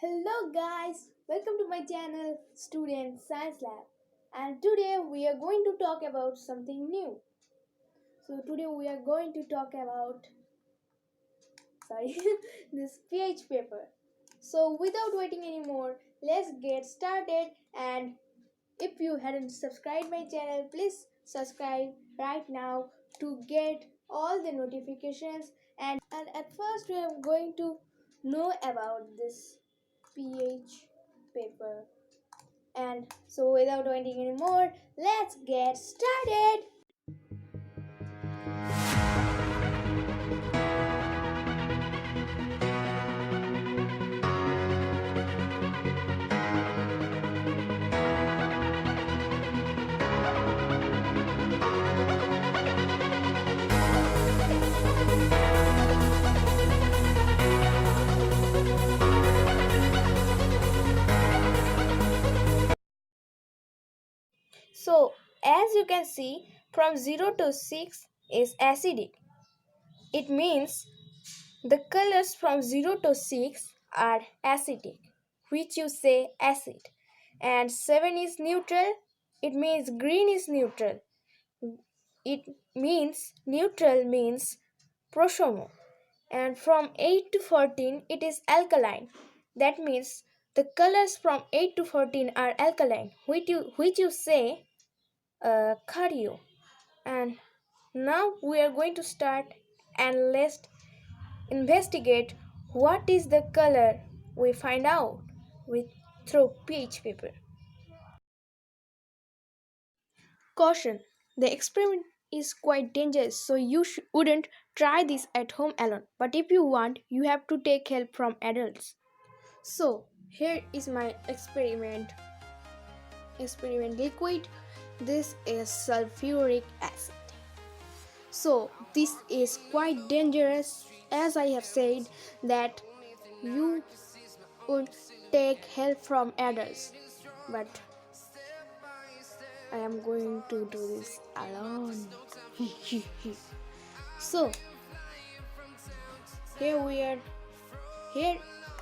Hello guys, welcome to my channel Student Science Lab, and today we are going to talk about something new. Today we are going to talk about this pH paper. So without waiting anymore, let's get started, and if you hadn't subscribed my channel, please subscribe right now to get all the notifications, and at first we are going to know about this pH paper. And so without waiting anymore, let's get started. So as you can see, from 0 to 6 is acidic. It means the colors from 0 to 6 are acidic, which you say acid. And 7 is neutral. It means green is neutral. It means neutral means prosomo. And from 8 to 14 it is alkaline. That means the colors from 8 to 14 are alkaline, which you say cardio. And now we are going to start, and let's investigate what is the color we find out with through pH paper. Caution: the experiment is quite dangerous, so you wouldn't try this at home alone. But if you want, you have to take help from adults. So here is my experiment liquid. This is sulfuric acid. So this is quite dangerous, as I have said that you would take help from adults, but I am going to do this alone. So here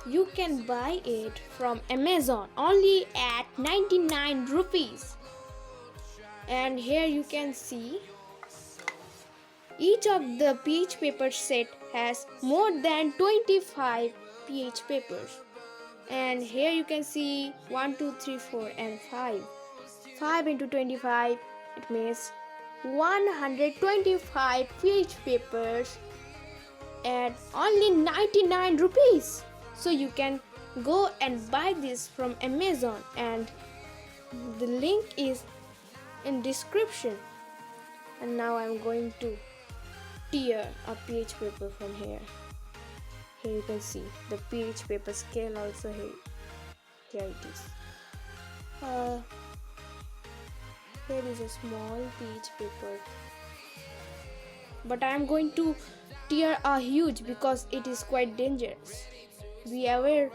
you can buy it from Amazon only at 99 rupees. And here you can see each of the pH paper set has more than 25 pH papers. And here you can see 1, 2, 3, 4 and 5. 5 into 25, it means 125 pH papers at only 99 rupees. So you can go and buy this from Amazon, and the link is in description. And now I'm going to tear a pH paper from here. Here you can see the pH paper scale also here it is. Here is a small pH paper, but I am going to tear a huge because it is quite dangerous. Be aware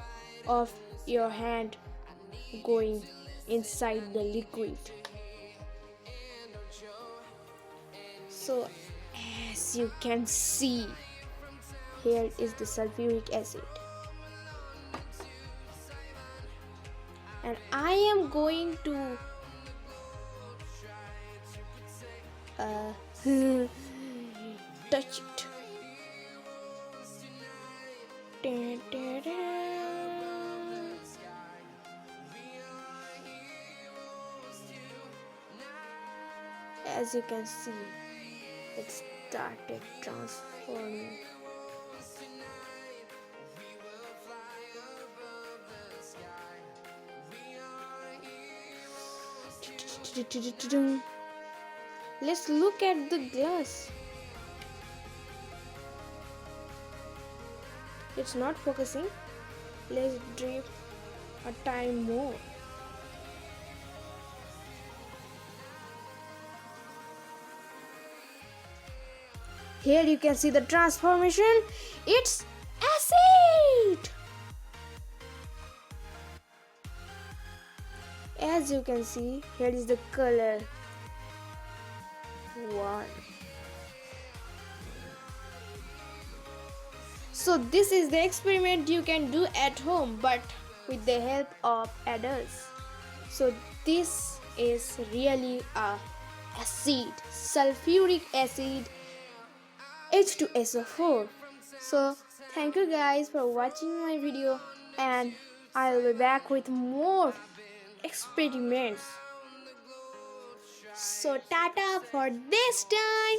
of your hand going inside the liquid. So as you can see, here is the sulfuric acid, and I am going to touch it. As you can see, it started transforming. Let's look at the glass. It's not focusing. Let's drip a time more. Here you can see the transformation. It's acid. As you can see, here is the color 1. So this is the experiment you can do at home, but with the help of adults. So this is really a acid, sulfuric acid H2SO4. So thank you guys for watching my video, and I'll be back with more experiments. So tata for this time.